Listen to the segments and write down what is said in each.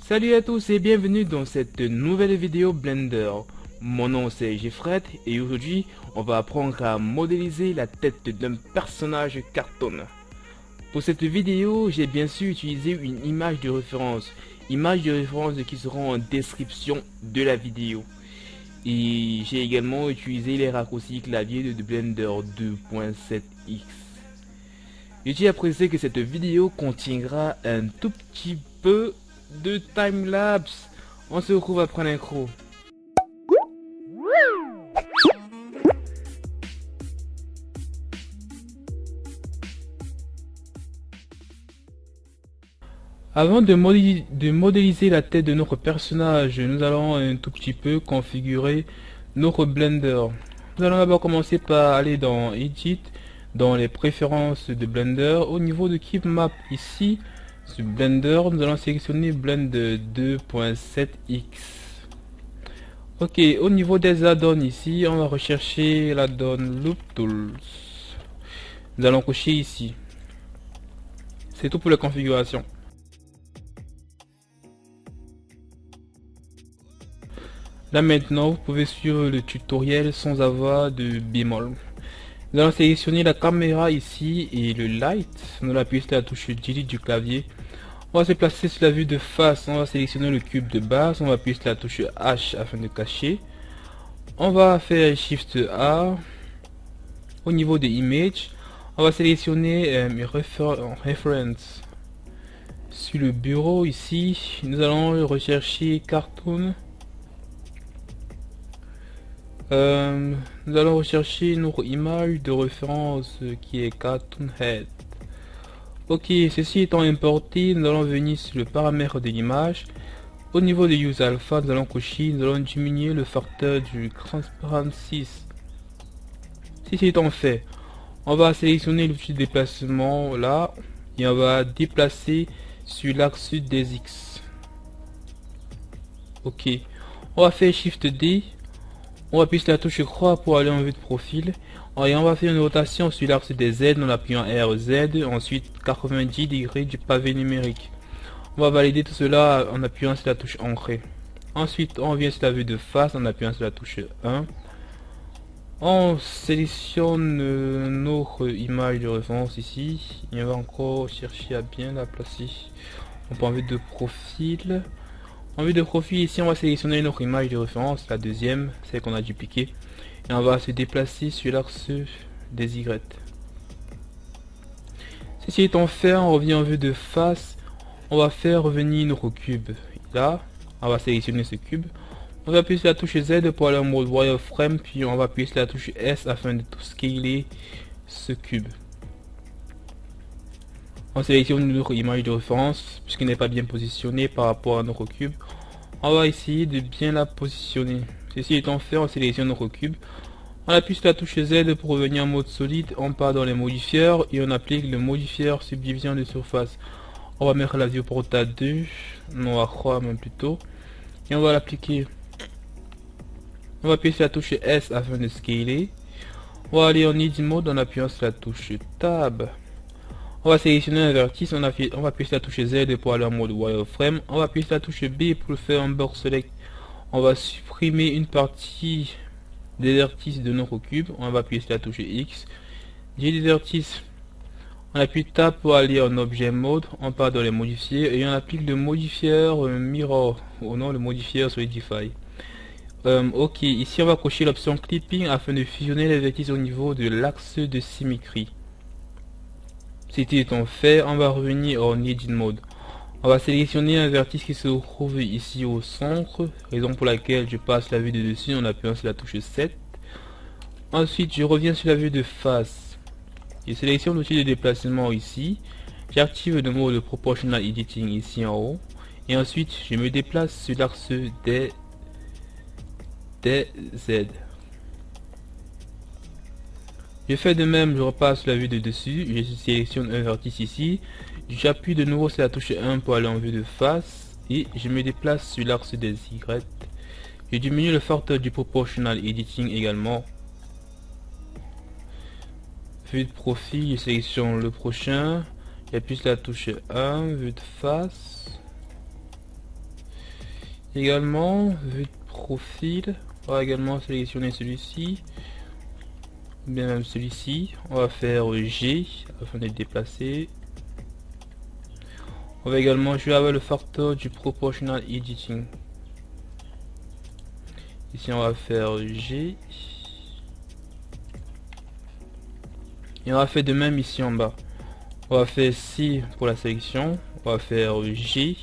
Salut à tous et bienvenue dans cette nouvelle vidéo Blender. Mon nom c'est Jeffred et aujourd'hui on va apprendre à modéliser la tête d'un personnage cartoon. Pour cette vidéo j'ai bien sûr utilisé une image de référence qui sera en description de la vidéo. Et j'ai également utilisé les raccourcis clavier de Blender 2.7x. Je tiens à préciser que cette vidéo contiendra un tout petit peu de timelapse. On se retrouve après l'intro. Avant de modéliser la tête de notre personnage, nous allons un tout petit peu configurer notre Blender. Nous allons d'abord commencer par aller dans Edit, dans les préférences de Blender. Au niveau de Keep Map ici, sur Blender, nous allons sélectionner Blender 2.7x. Ok, au niveau des add-ons ici, on va rechercher l'add-on Loop Tools. Nous allons cocher ici. C'est tout pour la configuration. Là maintenant, vous pouvez suivre le tutoriel sans avoir de bémol. Nous allons sélectionner la caméra ici et le light. Nous allons appuyer sur la touche Delete du clavier. On va se placer sur la vue de face. On va sélectionner le cube de base. On va appuyer sur la touche H afin de cacher. On va faire Shift A. Au niveau de Image, on va sélectionner Reference. Sur le bureau ici, nous allons rechercher Cartoon. Nous allons rechercher notre image de référence qui est Cartoon Head. Ok, ceci étant importé, nous allons venir sur le paramètre de l'image. Au niveau de Use Alpha, nous allons cocher, nous allons diminuer le facteur du Transparency. Ceci étant fait, on va sélectionner l'outil de déplacement là et on va déplacer sur l'axe des X. Ok, on va faire Shift D. On va appuyer sur la touche croix pour aller en vue de profil. Et on va faire une rotation sur l'axe des Z en appuyant RZ. Ensuite 90 degrés du pavé numérique. On va valider tout cela en appuyant sur la touche ancrée. Ensuite on vient sur la vue de face en appuyant sur la touche 1. On sélectionne notre image de référence ici. Et on va encore chercher à bien la placer. On peut en vue de profil. En vue de profil ici on va sélectionner notre image de référence, la deuxième, celle qu'on a dupliquée, et on va se déplacer sur l'axe des Y. Ceci étant fait, on revient en vue de face, on va faire revenir notre cube. Là, on va sélectionner ce cube, on va appuyer sur la touche Z pour aller en mode wireframe, puis on va appuyer sur la touche S afin de tout scaler ce cube. On sélectionne notre image de référence puisqu'elle n'est pas bien positionnée par rapport à notre cube. On va essayer de bien la positionner. Ceci étant fait, on sélectionne notre cube. On appuie sur la touche Z pour revenir en mode solide. On part dans les modifieurs et on applique le modifieur subdivision de surface. On va mettre la viewport à 2, non à 3 même plutôt. Et on va l'appliquer. On va appuyer sur la touche S afin de scaler. On va aller en Edit Mode en appuyant sur la touche Tab. On va sélectionner un vertice, on va appuyer sur la touche Z pour aller en mode wireframe. On va appuyer sur la touche B pour faire un box select. On va supprimer une partie des vertices de notre cube. On va appuyer sur la touche X. J'ai des vertices. On appuie Tab pour aller en objet mode. On part dans les modifiers et on applique le modifieur mirror. Ou non, le modifieur solidify. Ok, ici on va cocher l'option clipping afin de fusionner les vertices au niveau de l'axe de symétrie. Ceci étant fait, on va revenir en Edit Mode. On va sélectionner un vertice qui se trouve ici au centre, raison pour laquelle je passe la vue de dessus en appuyant sur la touche 7. Ensuite, je reviens sur la vue de face. Je sélectionne l'outil de déplacement ici. J'active le mode Proportional Editing ici en haut. Et ensuite, je me déplace sur l'axe des Z. Je fais de même, je repasse la vue de dessus, je sélectionne un vertice ici, j'appuie de nouveau sur la touche 1 pour aller en vue de face et je me déplace sur l'axe des Y. Je diminue le facteur du Proportional Editing également. Vue de profil, je sélectionne le prochain, j'appuie sur la touche 1, vue de face. Également, vue de profil, on va également sélectionner celui-ci, ou bien même celui-ci. On va faire G afin de le déplacer. On va également jouer avec le facteur du proportional editing. Ici on va faire G. Et on va faire de même ici en bas. On va faire C pour la sélection. On va faire G.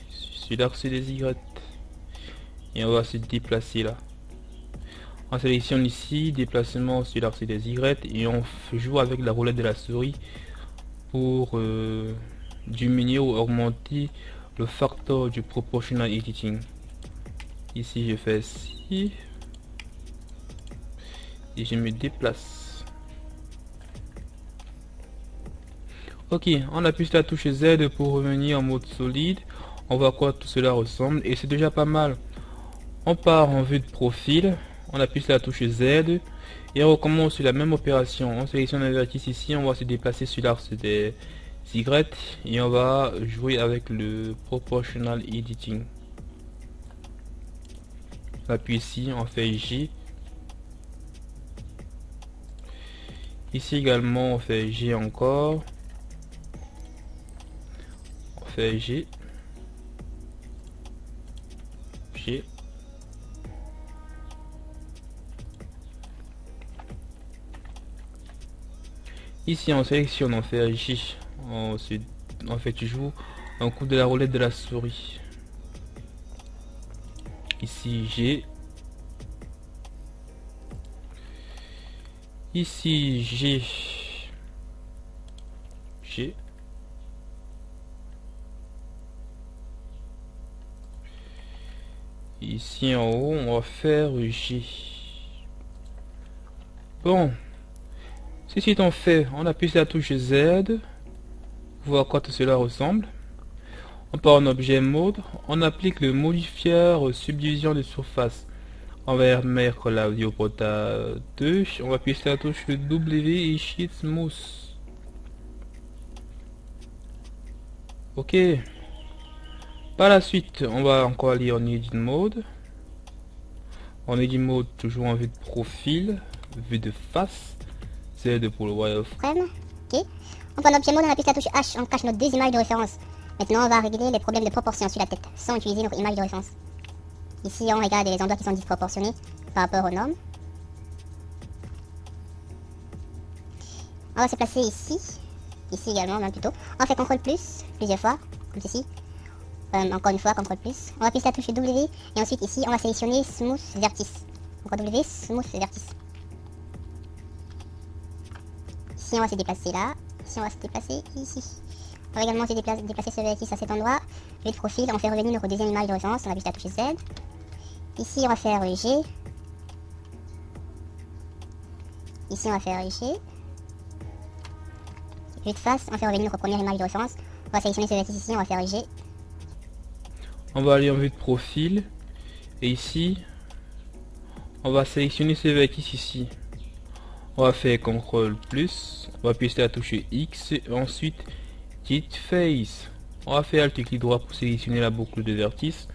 Sur l'axe des Y. Et on va se déplacer là. On sélectionne ici, déplacement sur l'axe des Y. Et on joue avec la roulette de la souris pour diminuer ou augmenter le facteur du proportional editing. Ici je fais ci et je me déplace. Ok, on appuie sur la touche Z pour revenir en mode solide. On voit à quoi tout cela ressemble et c'est déjà pas mal. On part en vue de profil, on appuie sur la touche Z et on recommence sur la même opération. On sélectionne un vertice ici, on va se déplacer sur l'axe des Y et on va jouer avec le proportional editing. On appuie ici, on fait J. Ici également on fait G encore. On fait G. G. Ici on sélectionne, on fait J. On fait toujours un coup de la roulette de la souris. Ici G. Ici G. G. Ici en haut on va faire G. Bon, ceci étant fait, on appuie sur la touche Z. Voir à quoi tout cela ressemble. On part en objet mode, on applique le modifier subdivision de surface. On va mettre la viewport à 2, on va appuyer sur la touche W et Shift Smooth. Ok. Par la suite, on va encore aller en Edit Mode. En Edit Mode, toujours en vue de profil, vue de face, Z pour le wireframe. Ok. On prend l'objet mode, on appuie sur la touche H, on cache nos deux images de référence. Maintenant, on va régler les problèmes de proportion sur la tête, sans utiliser notre image de référence. Ici, on regarde les endroits qui sont disproportionnés par rapport aux normes. On va se placer ici. Ici également, même plutôt. On fait CTRL plus, plusieurs fois, comme ceci. Encore une fois, CTRL plus. On va appuyer sur la touche W. Et ensuite, ici, on va sélectionner Smooth Vertice. Encore W, Smooth Vertice. Ici, on va se déplacer là. Ici, on va se déplacer ici. On va également se déplacer ce vertice à cet endroit. Vue de profil, on fait revenir notre deuxième image de référence. On appuie sur la touche Z. Ici, on va faire G. Ici, on va faire G. Vue de face, on fait revenir notre première image de référence. On va sélectionner ce vertice ici, on va faire G. On va aller en vue de profil. Et ici, on va sélectionner ce vertice ici. On va faire CTRL plus. On va appuyer sur la touche X. Et ensuite, Edit Face. On va faire Alt clic droit pour sélectionner la boucle de vertice.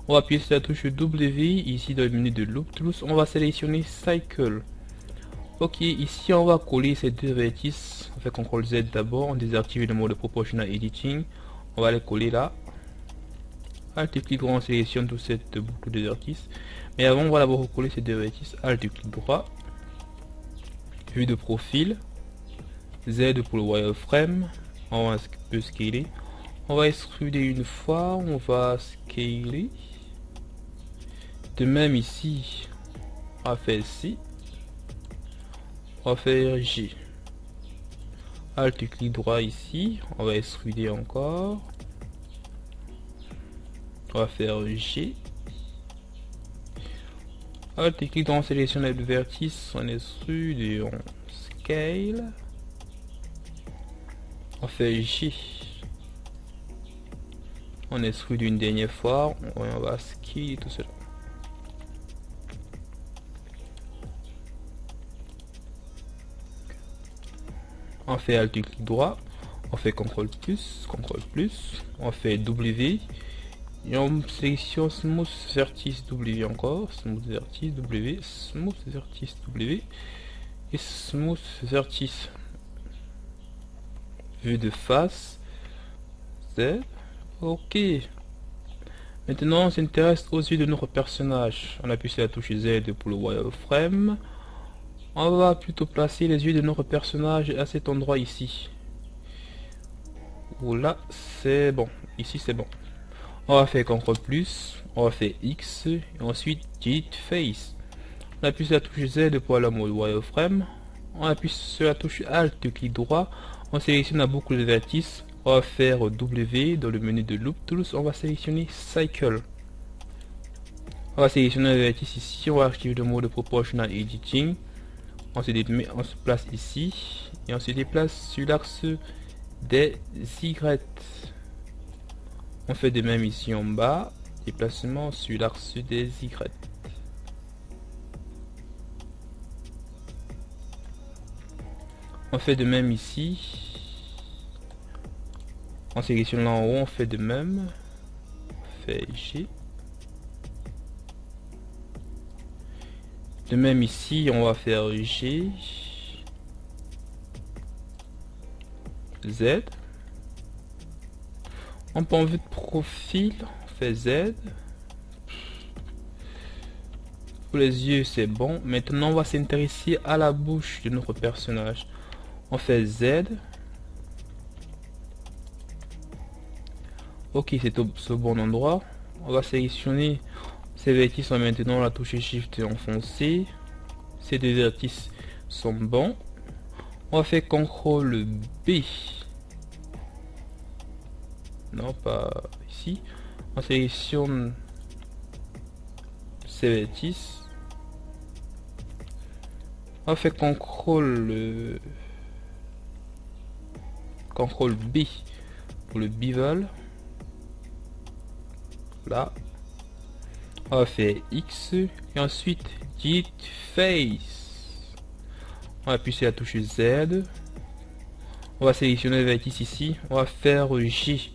On va appuyer sur la touche W. Ici, dans le menu de Loop Tools, on va sélectionner Cycle. Ok, ici on va coller ces deux vertices. On fait CTRL Z d'abord, on désactive le mode Proportional Editing. On va les coller là. Alt clic droit, on sélectionne toute cette boucle de vertices. Mais avant, on va d'abord recoller ces deux vertices. Alt clic droit. Vue de profil. Z pour le wireframe. On va scaler. On va extruder une fois. On va scaler. De même ici, on va faire ci. On va faire G. Alt clic droit ici. On va extruder encore. On va faire G. Alt clic droit, on sélectionne le vertice. On extrude et on scale. On fait J. On extrude une dernière fois. On va scaler tout cela. On fait Alt clic droit. On fait CTRL plus, on fait W, et on sélectionne Smooth Vertex W encore, Smooth Vertex W, Smooth Vertex W, et Smooth Vertex. Vue de face, Z, ok. Maintenant on s'intéresse aux yeux de notre personnage. On appuie sur la touche Z pour le wireframe. On va plutôt placer les yeux de notre personnage à cet endroit ici. Là c'est bon, ici c'est bon. On va faire CTRL plus, on va faire X et ensuite Delete Face. On appuie sur la touche Z pour aller en mode wireframe. On appuie sur la touche Alt, clic droit, on sélectionne la boucle de vertice. On va faire W dans le menu de Loop Tools, on va sélectionner Cycle. On va sélectionner le vertice ici, on va activer le mode Proportional Editing. On se place ici et on se déplace sur l'axe des Y. On fait de même ici en bas, déplacement sur l'axe des Y. On fait de même ici. On sélectionne là en haut, on fait de même. On fait G. De même ici, on va faire G. Z. On prend en vue de profil, on fait Z. Pour les yeux, c'est bon. Maintenant, on va s'intéresser à la bouche de notre personnage. On fait Z. Ok, c'est au bon endroit. On va sélectionner ces vertices en maintenant la touche Shift enfoncée. Ces deux vertices sont bons. On va faire CTRL B. Non, pas ici. On sélectionne ces vertices. On va faire CTRL B pour le bevel. Là. On va faire X et ensuite Delete Face. On va appuyer sur la touche Z. On va sélectionner le vertice ici. On va faire G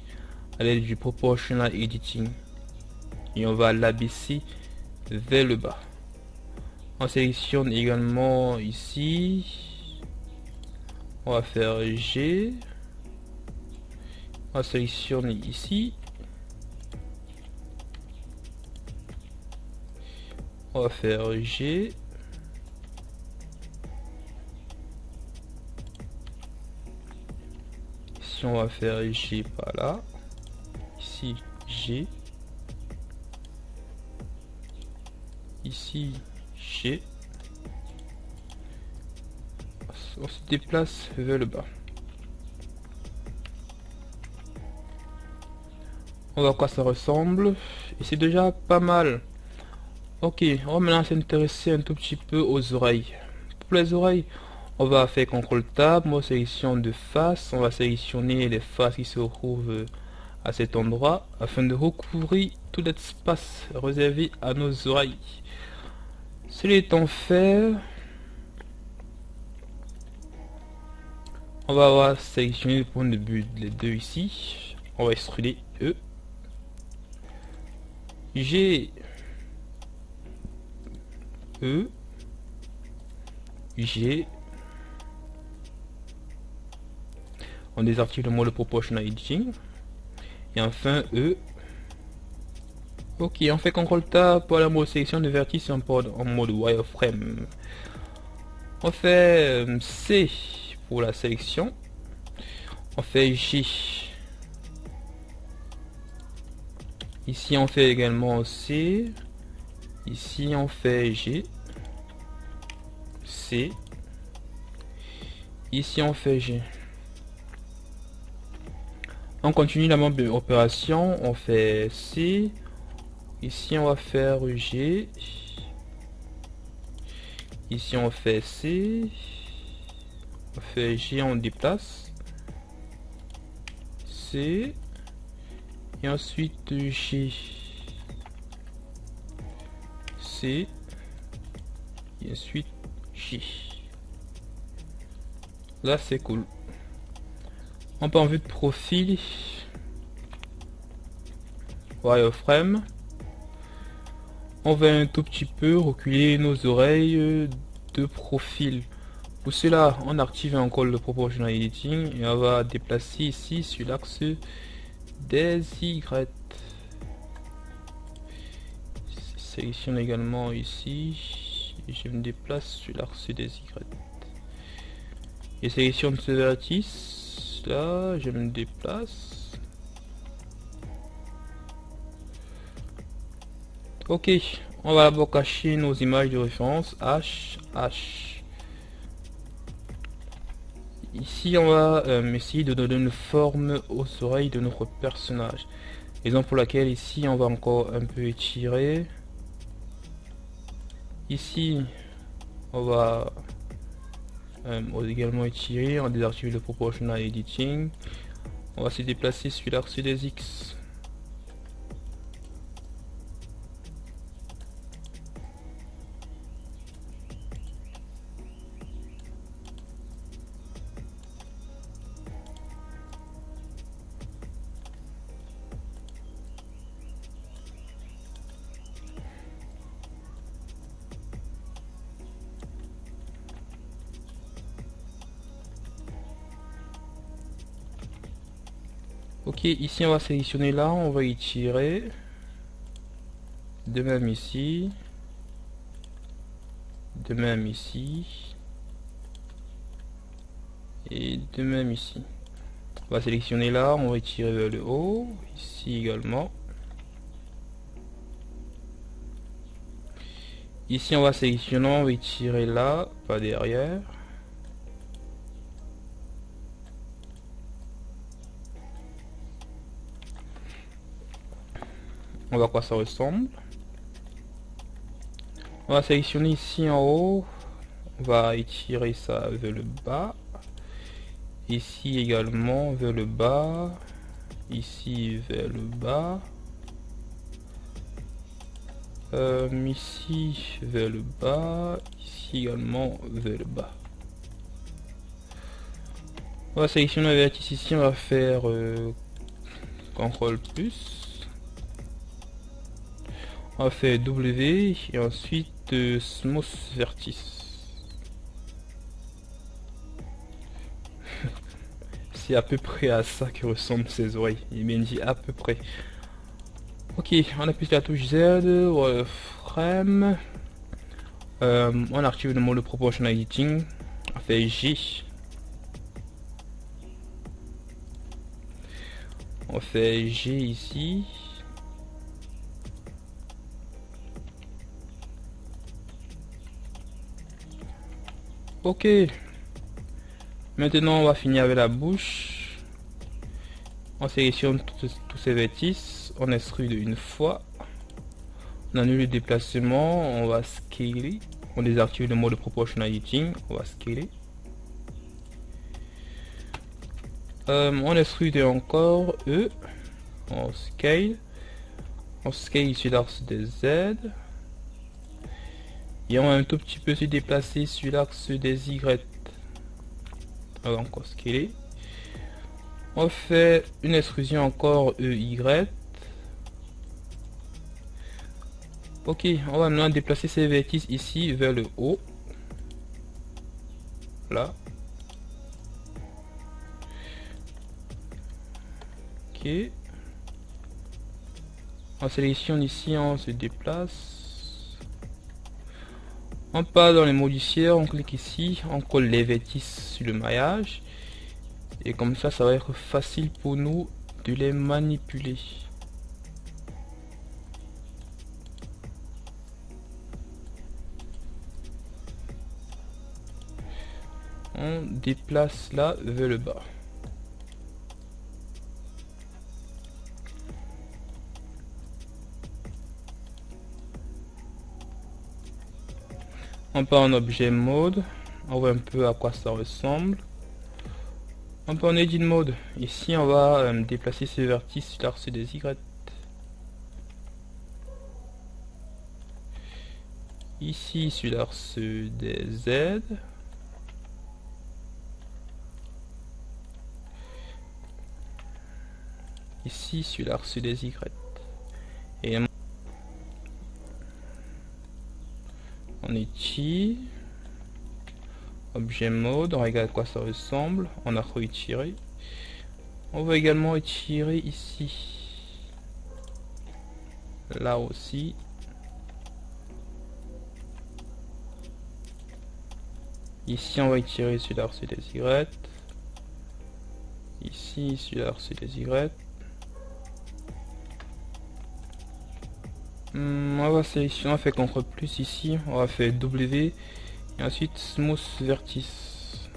à l'aide du Proportional Editing. Et on va l'abaisser vers le bas. On sélectionne également ici. On va faire G. On sélectionne ici. On va faire G. Ici on va faire G par là. Ici G. Ici G. On se déplace vers le bas. On va voir à quoi ça ressemble. Et c'est déjà pas mal. Ok, on va maintenant s'intéresser un tout petit peu aux oreilles. Pour les oreilles, on va faire CTRL Tab, mode sélection de face. On va sélectionner les faces qui se retrouvent à cet endroit afin de recouvrir tout l'espace réservé à nos oreilles. Cela étant fait, on va sélectionner le point de but les deux ici. On va extruder E. G. E. G. On désactive le mode Proportional Editing. Et enfin E. Ok, on fait CTRL Tab pour la mode sélection de vertice en mode wireframe. On fait C pour la sélection. On fait J. Ici on fait également C. Ici on fait G. C. Ici on fait G. On continue la même opération. On fait C. Ici on va faire G. Ici on fait C. On fait G, on déplace. C. Et ensuite G. C. Et ensuite G. Là c'est cool. On peut en vue de profil, wireframe. On va un tout petit peu reculer nos oreilles de profil. Pour cela, on active encore le proportional editing et on va déplacer ici sur l'axe des Y. Sélectionne également ici et je me déplace sur l'axe des Y. Et sélectionne ce vertice là, je me déplace. Ok, on va d'abord cacher nos images de référence H. Ici, on va essayer de donner une forme aux oreilles de notre personnage. Raison pour laquelle ici, on va encore un peu étirer. Ici, on va également étirer, on désactive le proportional editing. On va se déplacer sur l'axe des X. Ok, ici on va sélectionner là, on va y tirer. De même ici. De même ici. Et de même ici. On va sélectionner là, on va y tirer vers le haut. Ici également. Ici on va sélectionner, on va y tirer là, pas derrière. On va voir à quoi ça ressemble. On va sélectionner ici en haut. On va étirer ça vers le bas. Ici également vers le bas. Ici vers le bas. Ici vers le bas. Ici également vers le bas. On va sélectionner le vertice ici. On va faire CTRL plus. On va faire W et ensuite Smooth Vertice. C'est à peu près à ça que ressemblent ses oreilles. Il m'a dit à peu près. Ok, on appuie sur la touche Z, Frame. On active le mode Proportional Editing. On fait J. On fait G ici. Ok. Maintenant, on va finir avec la bouche. On sélectionne tous ces vertices. On extrude une fois. On annule le déplacement. On va scaler. On désactive le mode Proportional Editing. On va scaler. On extrude encore E. On scale. On scale sur l'axe des Z. Et on va un tout petit peu se déplacer sur l'axe des Y. On va encore scaler. On fait une extrusion encore EY. Ok, on va maintenant déplacer ces vertices ici vers le haut. Là. Ok. On sélectionne ici, on se déplace. On part dans les modifiers, on clique ici, on colle les vertices sur le maillage. Et comme ça, ça va être facile pour nous de les manipuler. On déplace là vers le bas. On part en objet mode, on voit un peu à quoi ça ressemble. On peut en edit mode, ici on va déplacer ce vertice sur l'axe des Y. Ici sur l'axe des Z. ici sur l'axe des Y. Et on étire. Objet mode, on regarde à quoi ça ressemble. On a réétiré. On va également étirer ici. Là aussi. Ici, on va étirer sur l'axe des Y. Ici, sur l'axe des Y. On va sélectionner, on fait CTRL plus ici. On va faire W. Et ensuite, Smooth Vertex.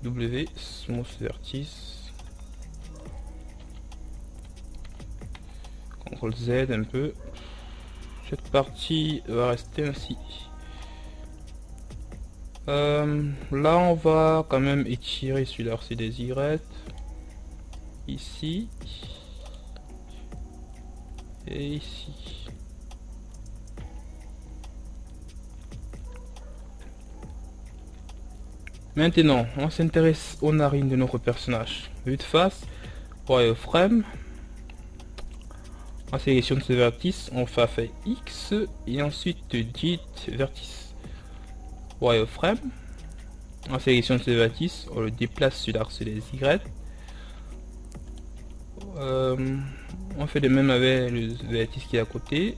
W, Smooth Vertex. CTRL Z un peu. Cette partie va rester ainsi. Là, on va quand même étirer sur l'axe des Y. Ici. Et ici. Maintenant, on s'intéresse aux narines de notre personnage. Vue de face, wireframe. On sélectionne ce vertice, on fait X et ensuite Delete vertice. Wireframe. On sélectionne ce vertice, on le déplace sur l'axe des Y. On fait de même avec le vertice qui est à côté.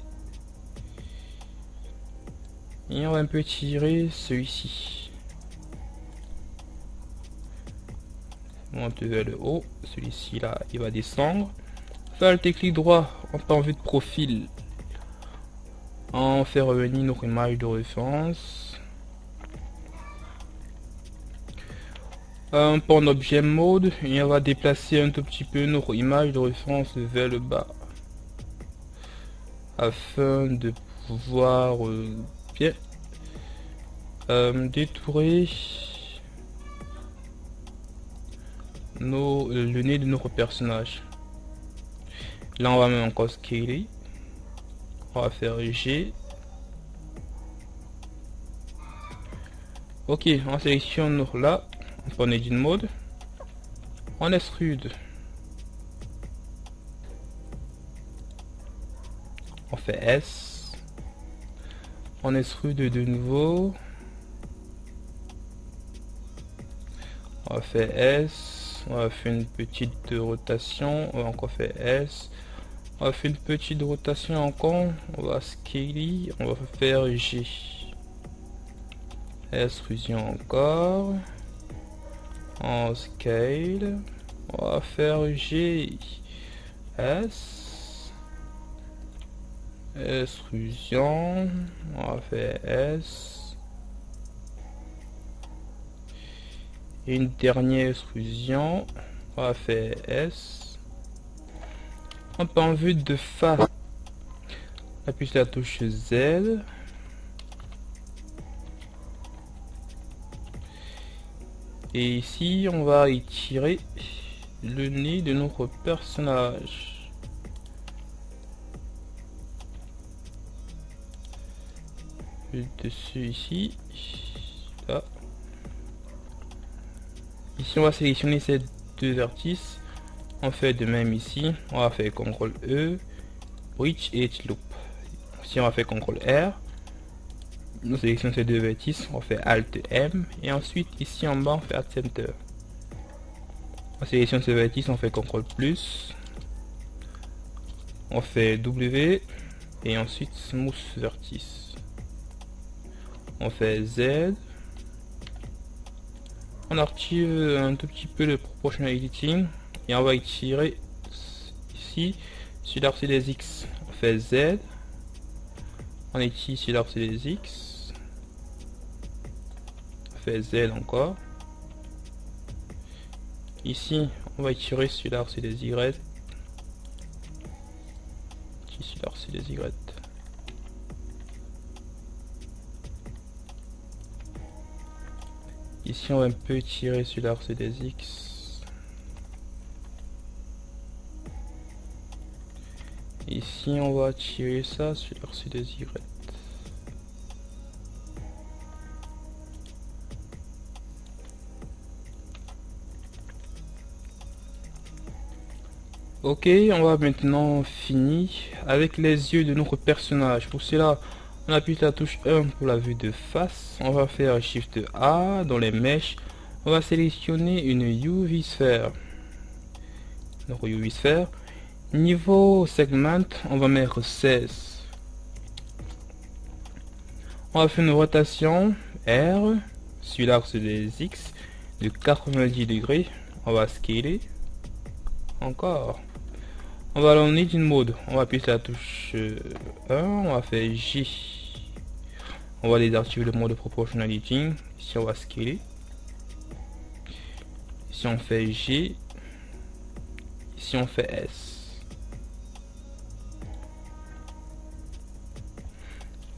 Et on va un peu tirer celui-ci. Monte vers le haut. Celui-ci là, il va descendre. Faire le clic droit, on peut en vue de profil. On fait revenir notre image de référence. Pour un objet mode, et on va déplacer un tout petit peu notre image de référence vers le bas afin de pouvoir bien détourer le nez de notre personnage. Là on va même encore scaler. On va faire G. Ok, on sélectionne là. On est d'une mode. On extrude. On fait S. On extrude de nouveau. On va faire S. On va faire une petite rotation. On va encore faire S. On va faire une petite rotation encore. On va scaler. On va faire G. Extrusion encore. En scale, on va faire G, S, extrusion, on va faire S, et une dernière extrusion, on va faire S. On peut en vue de face, on appuie sur la touche Z. Et ici, on va étirer le nez de notre personnage. Dessus ici. Là. Ici, on va sélectionner ces deux vertices. On fait de même ici. On va faire CTRL E, Bridge et Loop. Ici, on va faire CTRL R. Nous sélectionnons ces deux vertices, on fait Alt M et ensuite ici en bas on fait Alt Center. On sélectionne ce vertice, on fait CTRL plus, on fait W et ensuite Smooth Vertice. On fait Z. On active un tout petit peu le Proportional Editing et on va étirer ici sur l'axe des X. On fait Z. On étire sur l'axe des X. Fait Z encore. Ici, on va étirer sur l'axe des Y. Sur l'axe des Y. Ici, on va un peu étirer sur l'axe des X. Ici, on va tirer ça sur l'axe des Y. Ok, on va maintenant finir avec les yeux de notre personnage. Pour cela, on appuie la touche 1 pour la vue de face. On va faire Shift A dans les mèches. On va sélectionner une UV Sphere. Donc UV Sphere. Niveau segment, on va mettre 16. On va faire une rotation R sur l'axe des X de 90 degrés. On va scaler. Encore. On va aller en Edit Mode. On va appuyer sur la touche 1. On va faire J. On va désactiver le mode Proportional Editing. Ici, on va scaler. Ici, on fait G. Ici, on fait S.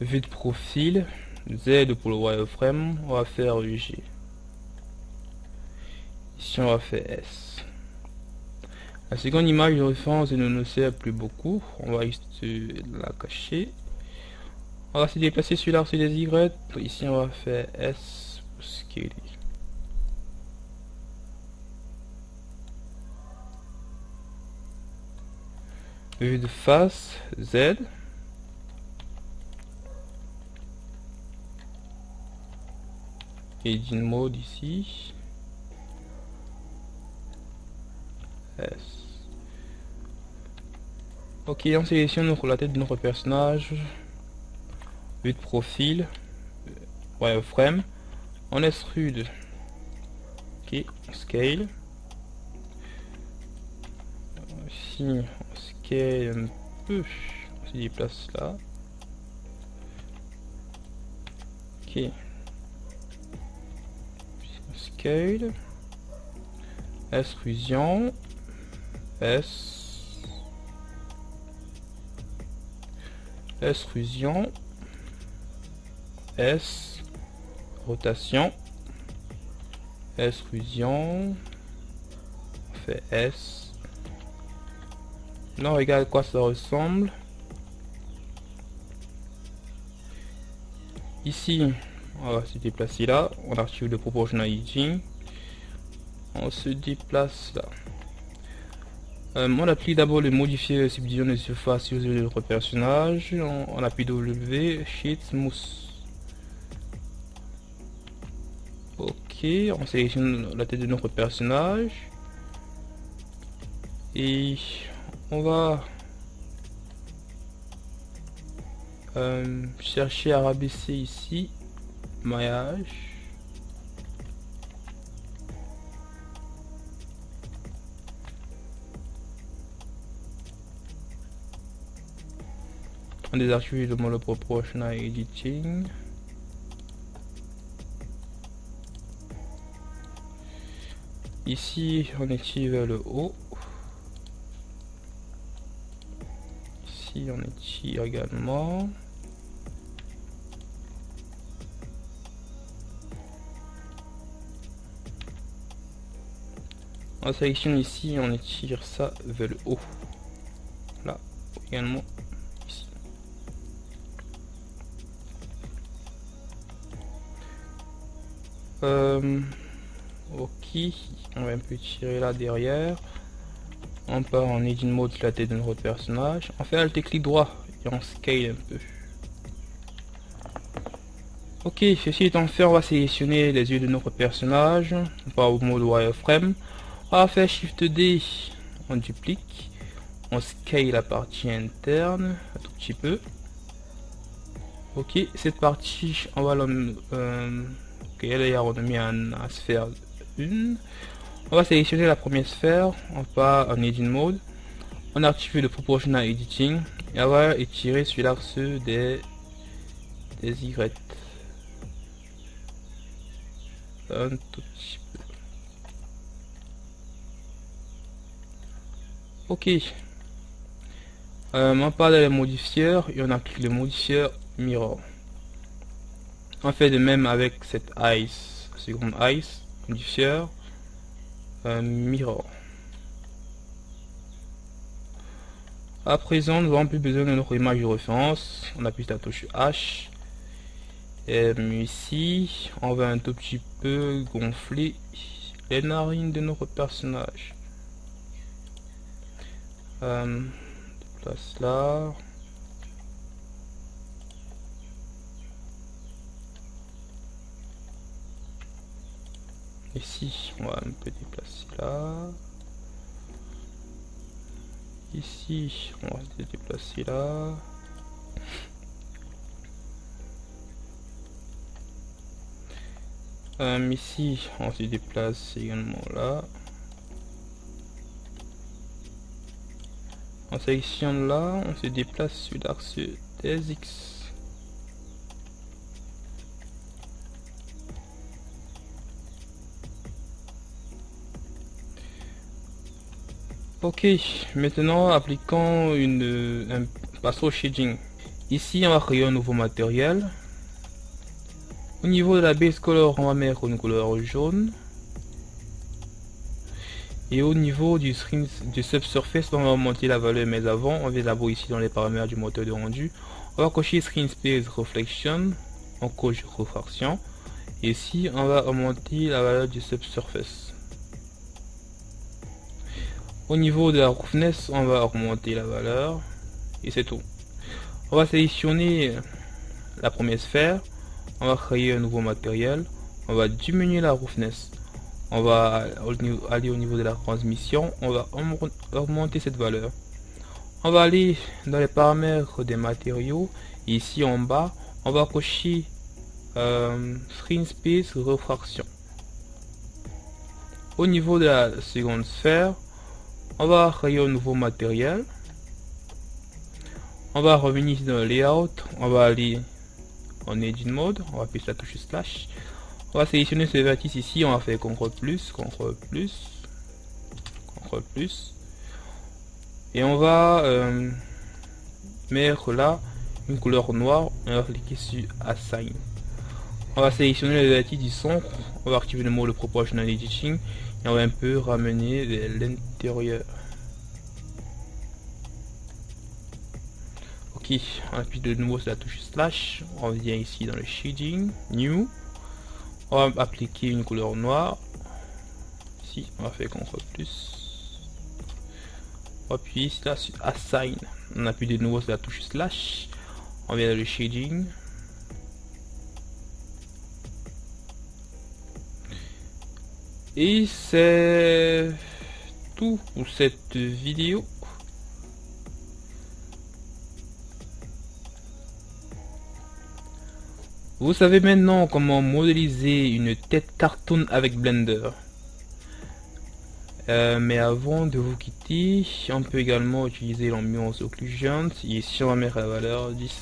Vue de profil. Z pour le wireframe. On va faire G. Ici, on va faire S. La seconde image de référence ne nous sert plus beaucoup. On va juste la cacher. On va se déplacer sur l'axe des Y. Ici, on va faire S pour scaler. Vue de face, Z. Edit Mode ici. S. Ok, on sélectionne la tête de notre personnage. Vue de profil. Wireframe. On extrude. Ok, on scale. Ici, on scale un peu. On se déplace là. Ok. On scale. Extrusion. S. Extrusion. S. Rotation. Extrusion. On fait S. Là, on regarde à quoi ça ressemble. Ici, on va se déplacer là. On active le Proportional Editing. On se déplace là. On applique d'abord le modifier subdivision de surface sur notre personnage. On appuie W, Sheet, Smooth. Ok, on sélectionne la tête de notre personnage. Et on va chercher à rabaisser ici. Maillage. On désactive le mode Proportional Editing. Ici, on étire vers le haut. Ici, on étire également. On sélectionne ici, on étire ça vers le haut. Là, également. Ok, on va un peu tirer là derrière. On part en Edit Mode sur la tête de notre personnage. On fait Alt et clic droit et on scale un peu. Ok, ceci étant fait, on va sélectionner les yeux de notre personnage. On part au mode wireframe. On va faire Shift D, on duplique. On scale la partie interne un tout petit peu. Ok, cette partie, on va ok, là, on a mis en sphère 1. On va sélectionner la première sphère. On part en Edit Mode. On active le Proportional Editing. Et on va étirer sur l'axe des Y. Un tout petit peu. Ok. On part dans les modifieurs et on applique le modifieur Mirror. On fait de même avec cette ice, seconde ice, modifieur, mirror. À présent, nous n'avons plus besoin de notre image de référence. On appuie la touche H. Et ici, on va un tout petit peu gonfler les narines de notre personnage. Place là. Ici, on va un peu déplacer là. Ici, on va se déplacer là. Ici, on se déplace également là. On sélectionne là, on se déplace sur l'axe des X. Ok, maintenant appliquons un passo shading. Ici, on va créer un nouveau matériel. Au niveau de la base color, on va mettre une couleur jaune. Et au niveau du subsurface, on va augmenter la valeur, mais avant, on va d'abord ici dans les paramètres du moteur de rendu. On va cocher Screen Space Reflection, on coche refraction. Et ici, on va augmenter la valeur du subsurface. Au niveau de la roughness, on va augmenter la valeur. Et c'est tout. On va sélectionner la première sphère. On va créer un nouveau matériel. On va diminuer la roughness. On va aller au niveau de la transmission. On va augmenter cette valeur. On va aller dans les paramètres des matériaux. Et ici en bas, on va cocher Screen Space Refraction. Au niveau de la seconde sphère, on va créer un nouveau matériel. On va revenir ici dans le layout. On va aller en edit mode. On va appuyer sur la touche slash. On va sélectionner ce vertice ici. On va faire CTRL plus, CTRL plus, CTRL plus. Et on va mettre là une couleur noire. On va cliquer sur Assign. On va sélectionner le vertice du son. On va activer le mode Proportional Editing. Et on va un peu ramener vers l'intérieur. Ok, on appuie de nouveau sur la touche slash. On vient ici dans le shading, new. On va appliquer une couleur noire. Ici, on va faire CTRL plus. On appuie ici là sur Assign. On appuie de nouveau sur la touche slash. On vient dans le shading. Et c'est tout pour cette vidéo. Vous savez maintenant comment modéliser une tête cartoon avec Blender. Mais avant de vous quitter, on peut également utiliser l'ambiance occlusion. Ici on va mettre la valeur 10.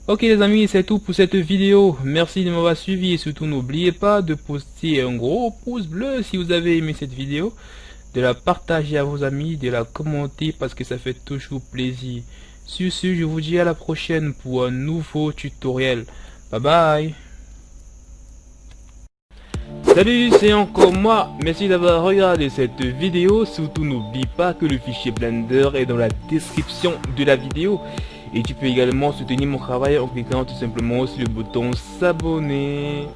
Ok les amis, c'est tout pour cette vidéo. Merci de m'avoir suivi et surtout n'oubliez pas de poster un gros pouce bleu si vous avez aimé cette vidéo, de la partager à vos amis, de la commenter parce que ça fait toujours plaisir. Sur ce, je vous dis à la prochaine pour un nouveau tutoriel. Bye bye. Salut, c'est encore moi. Merci d'avoir regardé cette vidéo. Surtout n'oublie pas que le fichier Blender est dans la description de la vidéo. Et tu peux également soutenir mon travail en cliquant tout simplement sur le bouton s'abonner.